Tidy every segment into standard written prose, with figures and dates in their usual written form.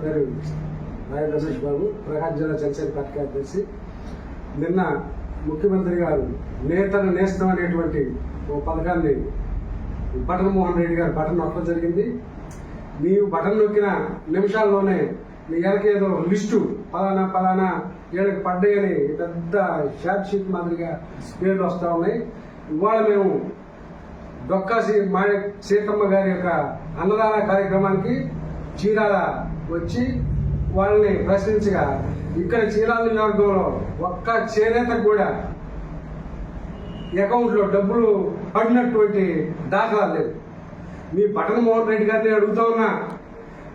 పేరు రాయల్ రమేష్ బాబు, ప్రకాశం జిల్లా జనసేన పార్టీ కార్యదర్శి. నిన్న ముఖ్యమంత్రి గారు నేతను నేస్తం అనేటువంటి ఓ పథకాన్ని బటన్ మోహన్ రెడ్డి గారు బటన్ నొక్కడం జరిగింది. నీవు బటన్ నొక్కిన నిమిషాల్లోనే నీ ఎలకేదో లిస్టు పలానా ఏళ్ళకి పడ్డాయని పెద్ద షార్ట్ షీట్ మాదిరిగా పేర్లు వస్తూ ఉన్నాయి. ఇవాళ మేము డొక్కాసి సీతమ్మ గారి యొక్క అన్నదాన కార్యక్రమానికి చీరాల వచ్చి వాళ్ళని ప్రశ్నించగా ఇక్కడ చీరాల నియోజకవర్గంలో ఒక్క చేనేతకు కూడా అకౌంట్లో డబ్బులు పడినటువంటి దాఖలాలు లేదు. మీ బటన్ మోహన్ రెడ్డి గారిని అడుగుతా ఉన్నా,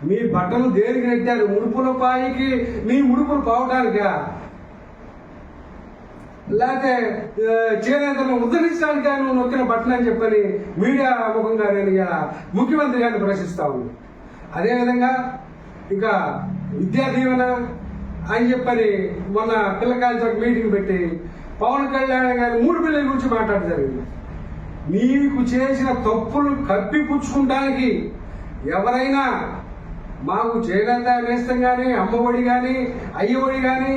మీ బట్టలు దేనికి నెట్టారు? ముడుపుల పాయికి మీ ముడుపులు పోవటానికా, లేకపోతే చేనేతను ఉద్ధరించడానికా నువ్వు నొక్కిన బట్టలు అని చెప్పని మీడియా ముఖంగా నేను ముఖ్యమంత్రి గారిని ప్రశ్నిస్తా ఉంది. అదేవిధంగా ఇంకా విద్యా దీవెన అని చెప్పని మొన్న పిల్లకాయలతో మీటింగ్ పెట్టి పవన్ కళ్యాణ్ గారి 3 పిల్లల గురించి మాట్లాడడం జరిగింది. నీకు చేసిన తప్పులు కప్పిపుచ్చుకుంటానికి ఎవరైనా మాకు చేనేత నేస్తం కానీ, అమ్మఒడి కానీ, అయ్యఒడి కానీ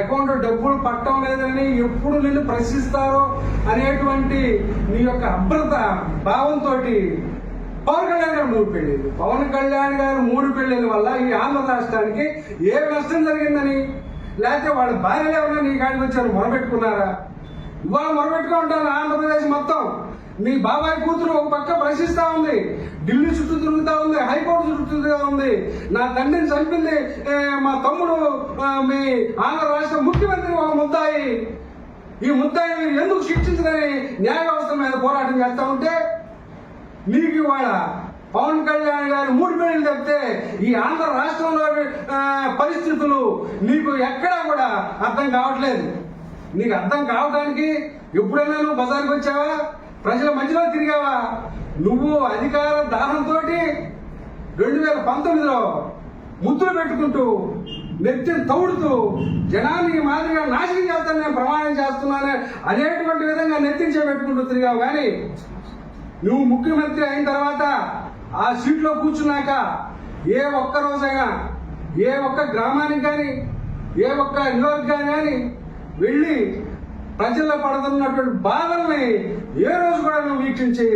అకౌంట్ డబ్బులు పట్టడం లేదని ఎప్పుడు నిన్ను ప్రశ్నిస్తారో అనేటువంటి నీ యొక్క అభ్రత భావంతో పవన్ కళ్యాణ్ గారు 3 పెళ్లిళ్ళు, పవన్ కళ్యాణ్ గారు 3 పెళ్లిళ్ళ వల్ల ఈ ఆంధ్ర రాష్ట్రానికి ఏ నష్టం జరిగిందని, లేకపోతే వాళ్ళ భార్యలు ఎవరైనా నీ కాడికి వచ్చారు మొరబెట్టుకున్నారా? ఇవాళ మొరబెట్టుకో ఉంటాను. ఆంధ్రప్రదేశ్ మొత్తం మీ బాబాయ్ కూతురు ఒక పక్క ప్రశ్నిస్తా ఉంది, ఢిల్లీ చుట్టూ తిరుగుతా ఉంది, హైకోర్టు చుట్టూ తిరుగుతా ఉంది. నా తండ్రిని చంపింది మా తమ్ముడు, మీ ఆంధ్ర రాష్ట్ర ముఖ్యమంత్రి ఒక ముద్దాయి. ఈ ముద్దాయిని ఎందుకు శిక్షించదని న్యాయ వ్యవస్థ మీద పోరాటం చేస్తా ఉంటే నీకు ఇవాళ పవన్ కళ్యాణ్ గారు 3 పేర్లు చెప్తే ఈ ఆంధ్ర రాష్ట్రంలో పరిస్థితులు నీకు ఎక్కడా కూడా అర్థం కావట్లేదు. నీకు అర్థం కావడానికి ఎప్పుడైనా నువ్వు బజార్కి వచ్చావా? ప్రజల మధ్యలో తిరిగావా? నువ్వు అధికార దాహంతో 2019లో ముద్దులు పెట్టుకుంటూ నెత్తిని తౌడుతూ జనాన్ని మాదిరిగా నాశనం చేస్తాను, నేను ప్రమాణం చేస్తున్నాను అనేటువంటి విధంగా నెత్తించే పెట్టుకుంటూ తిరిగావు. కానీ నువ్వు ముఖ్యమంత్రి అయిన తర్వాత ఆ సీట్లో కూర్చున్నాక ఏ ఒక్క రోజైనా ఏ ఒక్క గ్రామానికి కానీ, ఏ ఒక్క నియోజకవర్గానికి కానీ వెళ్ళి ప్రజల్లో పడుతున్నటువంటి బాధల్ని ఏ రోజు కూడా నువ్వు వీక్షించి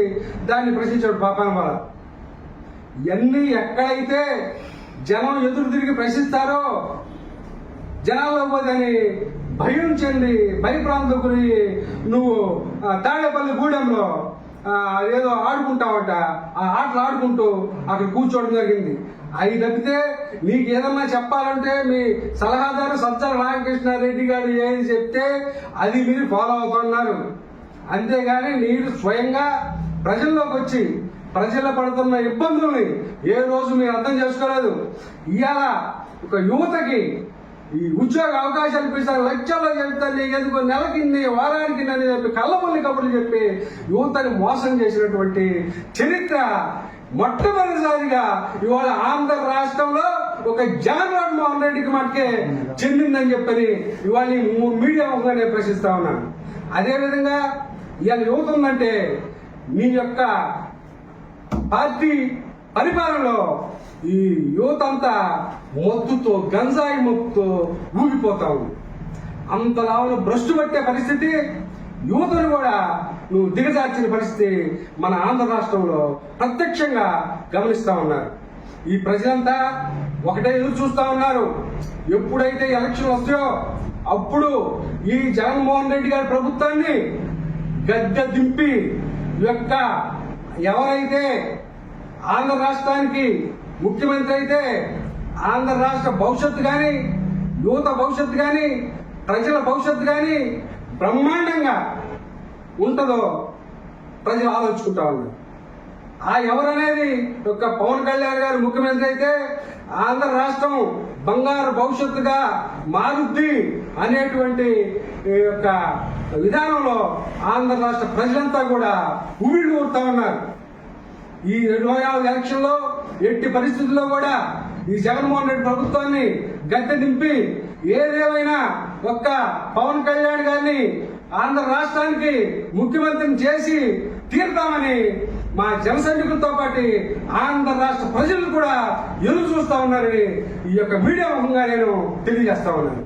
దాన్ని ప్రశ్నించాడు పాపాన బాల. ఇవన్నీ ఎక్కడైతే జనం ఎదురు తిరిగి ప్రశ్నిస్తారో జనాల్లో పోదని భయం చెంది భయప్రాంతం గురి నువ్వు తాడేపల్లి గూడెంలో అదేదో ఆడుకుంటావట, ఆ ఆటలు ఆడుకుంటూ అక్కడ కూర్చోవడం జరిగింది. అవి తప్పితే నీకు ఏదన్నా చెప్పాలంటే మీ సలహాదారు సజ్జల రామకృష్ణారెడ్డి గారు ఏది చెప్తే అది మీరు ఫాలో అవుతున్నారు. అంతేగాని మీరు స్వయంగా ప్రజల్లోకి వచ్చి ప్రజల్లో పడుతున్న ఇబ్బందుల్ని ఏ రోజు మీరు అర్థం చేసుకోలేదు. ఇవాళ ఒక యువతకి ఈ ఉద్యోగ అవకాశాలు ఇప్పిస్తారు, లక్షల్లో చెప్తాను, నీకెందుకు నెలకింది వారానికి అని చెప్పి కళ్ళబొల్లి కబుర్లు చెప్పి యువతని మోసం చేసినటువంటి చరిత్ర మొట్టమొదటిసారిగా ఇవాళ ఆంధ్ర రాష్ట్రంలో ఒక జగన్మోహన్ మోహన్ రెడ్డికి మటుకే చెందిందని చెప్పని ఇవాళ మీడియా ముఖంగా ప్రశ్నిస్తా ఉన్నాను. అదేవిధంగా ఇవాళ యువత ఉందంటే మీ యొక్క పార్టీ పరిపాలనలో ఈ యువత అంతా మత్తుతో గంజాయి మత్తుతో ఊగిపోతా ఉంది. అంతలావును భ్రష్టు పట్టే పరిస్థితి, యువతను కూడా నువ్వు దిగజార్చిన పరిస్థితి మన ఆంధ్ర రాష్ట్రంలో ప్రత్యక్షంగా గమనిస్తా ఉన్నారు. ఈ ప్రజలంతా ఒకటే ఎదురు చూస్తా ఉన్నారు. ఎప్పుడైతే ఎలక్షన్ వస్తాయో అప్పుడు ఈ జగన్మోహన్ రెడ్డి గారి ప్రభుత్వాన్ని గద్దె దింపి యొక్క ఎవరైతే ఆంధ్ర రాష్ట్రానికి ముఖ్యమంత్రి అయితే ఆంధ్ర రాష్ట్ర భవిష్యత్తు కానీ, యువత భవిష్యత్తు కానీ, ప్రజల భవిష్యత్తు కానీ బ్రహ్మాండంగా ఉంటుందో ప్రజలు ఆలోచించుకుంటా ఉన్నారు. ఆ ఎవరనేది ఒక పవన్ కళ్యాణ్ గారు ముఖ్యమంత్రి అయితే ఆంధ్ర రాష్ట్రం బంగారు భవిష్యత్తుగా మారుద్ది అనేటువంటి యొక్క విధానంలో ఆంధ్ర రాష్ట్ర ప్రజలంతా కూడా ఉవ్విళ్ళు ఊరుతా ఉన్నారు. ఈ 2024 ఎలక్షన్లో ఎట్టి పరిస్థితుల్లో కూడా ఈ జగన్మోహన్ రెడ్డి ప్రభుత్వాన్ని గద్దె దింపి ఏదేమైనా ఒక్క పవన్ కళ్యాణ్ గారిని ఆంధ్ర రాష్ట్రానికి ముఖ్యమంత్రిని చేసి తీరుతామని మా జన సైనికులతో పాటు ఆంధ్ర రాష్ట్ర ప్రజలు కూడా ఎదురు చూస్తా ఉన్నారని ఈ యొక్క మీడియా ముఖంగా నేను తెలియజేస్తా ఉన్నాను.